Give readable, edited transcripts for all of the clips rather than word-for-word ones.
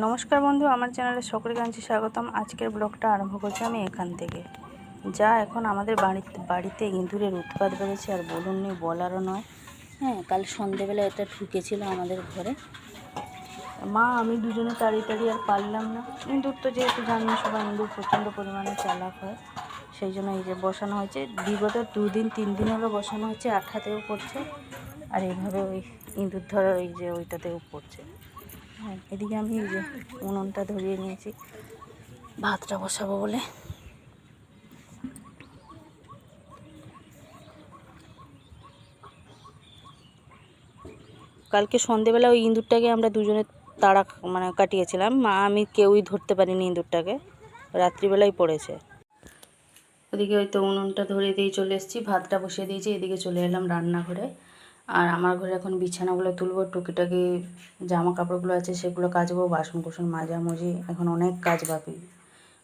নমস্কার বন্ধু, আমার চ্যানেলে সকলকে জানাচ্ছি স্বাগতম। আজকের ব্লগটা আরম্ভ করছি আমি এখান থেকে। যা এখন আমাদের বাড়িতে ইঁদুরের উৎপাত বেড়েছে আর বলুন নেই, বলারও নয়। হ্যাঁ, কাল সন্ধেবেলা এটা ঢুকেছিল আমাদের ঘরে। মা আমি দুজনে তাড়িয়ে আর পারলাম না। ইঁদুর তো যেহেতু জানি সবাই, ইঁদুর প্রচণ্ড পরিমাণে চালাক হয়, সেই জন্য এই যে বসানো হয়েছে। বিগত 2-3 দিন হলো বসানো হচ্ছে, আঠাতেও পড়ছে আর এইভাবে ওই ইঁদুর ধরার ওই যে ওইটাতেও পড়ছে। হ্যাঁ, এদিকে আমি এই যে উনুনটা ধরিয়ে নিয়েছি ভাতটা বসাবো বলে। কালকে সন্ধেবেলা ওই ইঁদুরটাকে আমরা দুজনে তাড়া কাটিয়েছিলাম। মা আমি কেউই ধরতে পারিনি ইঁদুরটাকে, রাত্রিবেলায় পড়েছে। ওদিকে ওই তো উনুনটা ধরিয়ে দিয়ে চলে এসেছি, ভাতটা বসিয়ে দিয়েছি। এদিকে চলে এলাম রান্নাঘরে। আর আমার ঘরে এখন বিছানাগুলো তুলবো, টুকিটাকি জামা কাপড়গুলো আছে সেগুলো কাচবো, বাসন কুসন মাজামুজি, এখন অনেক কাজ বাকি।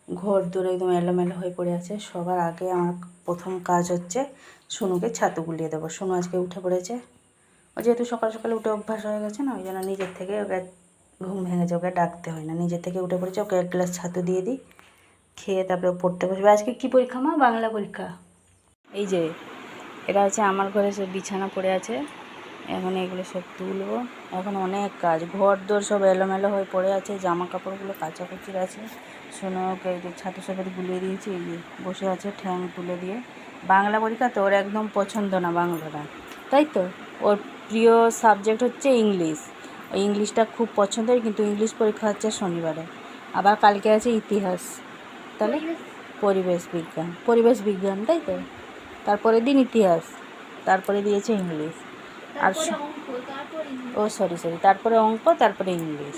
ঘর দূরে একদম এলোমেলো হয়ে পড়ে আছে। সবার আগে আমার প্রথম কাজ হচ্ছে সোনুকে ছাতু গুলিয়ে দেবো। সোনু আজকে উঠে পড়েছে, ও যেহেতু সকাল সকালে উঠে অভ্যাস হয়ে গেছে না, ওই জন্য নিজের থেকে ওকে ঘুম ভেঙেছে, ওকে ডাকতে হয় না, নিজের থেকে উঠে পড়েছে। ওকে 1 গ্লাস ছাতু দিয়ে দিই, খেয়ে তারপরে পড়তে বসবে। আজকে কী পরীক্ষা মা? বাংলা পরীক্ষা। এই যে এটা হচ্ছে আমার ঘরে, সে বিছানা পড়ে আছে, এখন এগুলো সব তুলবো। এখন অনেক কাজ, ঘর দোর সব এলোমেলো হয়ে পড়ে আছে, জামা কাপড়গুলো কাচাকুচির আছে। সোনাকে এই যে ছাতু সাথে গুলিয়ে দিয়েছি, এই যে বসে আছে ঠ্যাং তুলে দিয়ে। বাংলা পরীক্ষা তো ওর একদম পছন্দ না বাংলাটা, তাই তো। ওর প্রিয় সাবজেক্ট হচ্ছে ইংলিশ, ওই ইংলিশটা খুব পছন্দের, কিন্তু ইংলিশ পরীক্ষা হচ্ছে শনিবারে। আবার কালকে আছে ইতিহাস, তাহলে পরিবেশ বিজ্ঞান তাই তো। তারপরের দিন ইতিহাস, তারপরে দিয়েছে ইংলিশ। আর সরি তারপরে অঙ্ক, তারপরে ইংলিশ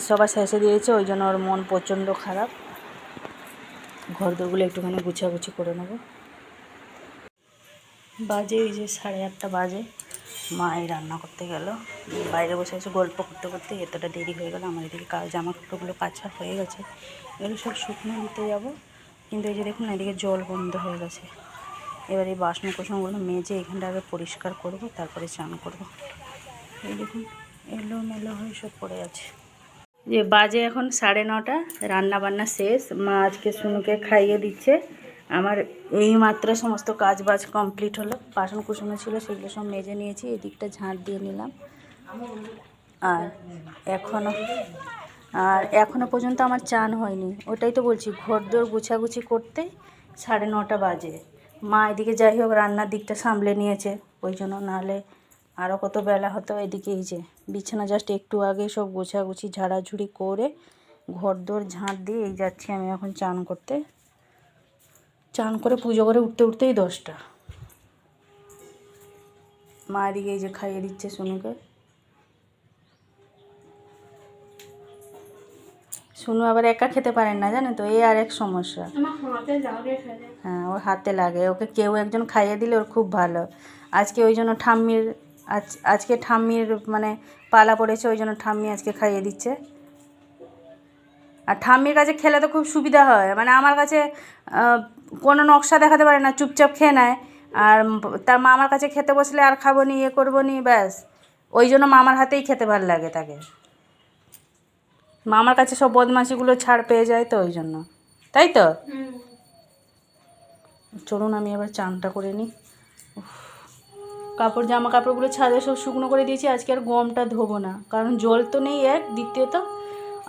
সবার শেষে দিয়েছে, ওই জন্য ওর মন প্রচণ্ড খারাপ। ঘরদোরগুলো একটুখানি গুছাগুছি করে নেব। বাজে এই যে 8:30 বাজে। মা এই রান্না করতে গেল, বাইরে বসে আছে গল্প করতে করতে এতটা দেরি হয়ে গেল। আমার এদিকে জামা কাপড়গুলো কাচা হয়ে গেছে, এগুলো সব শুকনো দিতে যাব। কিন্তু এই যে দেখুন এদিকে জল বন্ধ হয়ে গেছে। এবার এই বাসন কোসনগুলো মেজে এখানটা আগে পরিষ্কার করব, তারপরে স্নান করব। এই দেখুন এলোমেলো হয়ে সব পড়ে আছে। যে বাজে এখন 9:30, রান্না বান্না শেষ। মা আজকে সোনুকে খাইয়ে দিচ্ছে। আমার এই মাত্র সমস্ত কাজ বাজ কমপ্লিট হলো। বাসন কুসনো ছিল সেগুলো সব মেজে নিয়েছি, এই দিকটা ঝাঁট দিয়ে নিলাম। আর এখনও পর্যন্ত আমার চান হয়নি। ওটাই তো বলছি, ঘরদোর গুছাগুছি করতে 9:30 বাজে। মা এদিকে যাই হোক রান্নার দিকটা সামলে নিয়েছে, ওই জন্য, নাহলে আরও কত বেলা হতো। এদিকে এই যে বিছানা জাস্ট একটু আগে সব গোছাগুছি ঝাড়াঝুড়ি করে ঘরদোর ঝাঁট দিয়ে এই যাচ্ছি আমি এখন চান করতে। চান করে পুজো করে উঠতে উঠতেই 10টা। মা এদিকে এই যে খাইয়ে দিচ্ছে সোনুকে। সোনু আবার একা খেতে পারেন না, জানেন তো, এই আর এক সমস্যা। হ্যাঁ, ওর হাতে লাগে, ওকে কেউ একজন খাইয়ে দিলে ওর খুব ভালো। আজকে ওই জন্য আজকে ঠাম্মির পালা পড়েছে, ওই জন্য ঠাম্মি আজকে খাইয়ে দিচ্ছে। আর ঠাম্মির কাছে খেলে তো খুব সুবিধা হয়, আমার কাছে কোনো নকশা দেখাতে পারে না, চুপচাপ খেয়ে নেয়। আর তার মামার কাছে খেতে বসলে আর খাবো নি, করবো নি, ব্যাস। ওই জন্য মামার হাতেই খেতে ভালো লাগে তাকে। মামার কাছে সব বদমাশিগুলো ছাড় পেয়ে যায়, তো ওই জন্য, তাই তো। চলুন আমি এবার চানটা করে নিই। জামা কাপড়গুলো ছাদে সব শুকনো করে দিয়েছি। আজকে আর গমটা ধোবো না, কারণ জল তো নেই, দ্বিতীয়ত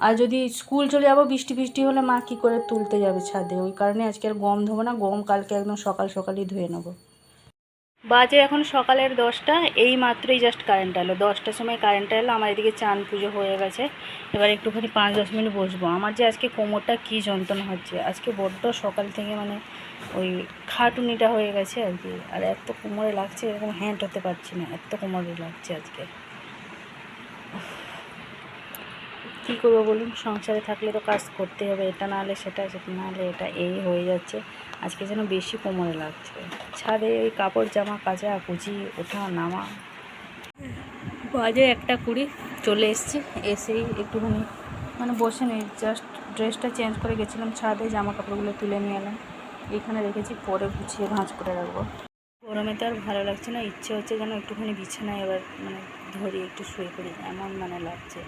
আর যদি স্কুল চলে যাবো বৃষ্টি হলে মা কী করে তুলতে যাবে ছাদে, ওই কারণে আজকে আর গম ধোবো না। গম কালকে একদম সকালই ধুয়ে নেবো। বাজে এখন সকালের 10টা, এই মাত্রই জাস্ট কারেন্ট এলো, 10টার সময় কারেন্ট এলো। আমার এদিকে চান পুজো হয়ে গেছে, এবার একটুখানি 5-10 মিনিট বসবো। আমার যে আজকে কোমরটা কী যন্ত্রণা হচ্ছে, আজকে বড্ড সকাল থেকে ওই খাটুনিটা হয়ে গেছে আর কি। আর এত কোমরে লাগছে, এরকম হ্যান্ড হতে পারছি না, এত কোমরে লাগছে আজকে। কী করবো বলুন, সংসারে থাকলে তো কাজ করতে হবে, এটা না হলে সেটা, সেটা না হলে এটা, এই হয়ে যাচ্ছে। আজকে যেন বেশি কোমরে লাগছে। ছাদে ওই কাপড় জামা কাচা কুচি ওঠা নামা। বাজে 1:20, চলে এসেছি। এসেই একটুখানি বসে নেই, জাস্ট ড্রেসটা চেঞ্জ করে গেছিলাম ছাদে, জামা কাপড়গুলো তুলে নিয়ে এলাম, এইখানে রেখেছি, পরে গুছিয়ে ভাঁজ করে রাখবো। গরমে তো আর ভালো লাগছে না, ইচ্ছে হচ্ছে যেন একটুখানি বিছানায় এবার ধরি, একটু শুয়ে পড়ি, এমন লাগছে।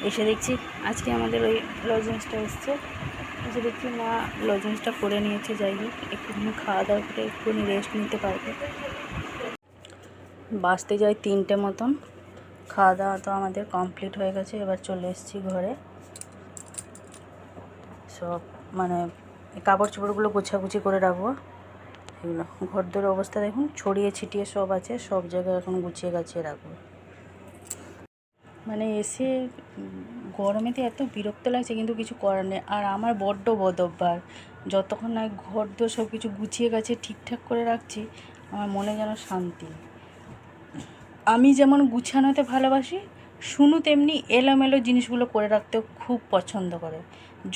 এসে দেখছি আজকে আমাদের ওই লজেন্সটা এসছে, এসে দেখছি মা লজেন্সটা করে নিয়েছে। যাই হোক, একটুখানি খাওয়া দাওয়া করে একটুখানি রেস্ট নিতে পারবে। বাসতে যাই 3টে মতন। খাওয়া দাওয়া তো আমাদের কমপ্লিট হয়ে গেছে, এবার চলে এসেছি ঘরে। সব মানে কাপড় চোপড়গুলো গোছাগুছি করে রাখবো। এগুলো ঘরদোর অবস্থা দেখুন, ছড়িয়ে ছিটিয়ে সব আছে, সব জায়গায় এখন গুছিয়ে গাছিয়ে রাখবো। মানে এসে গরমেতে এত বিরক্ত লাগছে, কিন্তু কিছু করার নেই। আর আমার বড্ড বদ অভ্যাস, যতক্ষণ না ঘরদোর সব কিছু গুছিয়ে গাছিয়ে ঠিকঠাক করে রাখছি, আমার মনে যেন শান্তি। আমি যেমন গুছানোতে ভালোবাসি, শুনু তেমনি এলোমেলো জিনিসগুলো করে রাখতেও খুব পছন্দ করে।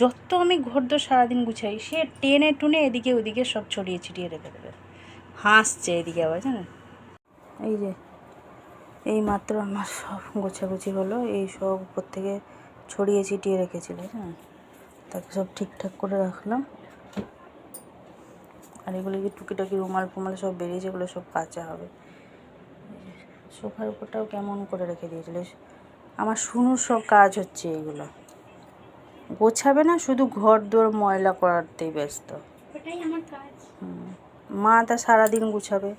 যত আমি ঘরদোর সারাদিন গুছাই, সে টেনে টুনে এদিকে ওদিকে সব ছড়িয়ে ছিটিয়ে রেখে দেবে। হাসছে এদিকে আবার, জানেন। এই যে এই মাত্র আমার সব গোছাগুছি হলো, এই সব উপর থেকে ছড়িয়ে ছিটিয়ে রেখেছিল, হ্যাঁ, তাকে সব ঠিকঠাক করে রাখলাম। আর এগুলো যে টুকিটাকি রুমাল ফুমাল সব বেরিয়েছে, এগুলো সব কাচা হবে। সোফার উপরটাও কেমন করে রেখে দিয়েছিল। আমার শুনুর সব কাজ হচ্ছে, এইগুলো গোছাবে না, শুধু ঘর দোর ময়লা করাতেই ব্যস্ত। মা তা সারাদিন গুছাবে।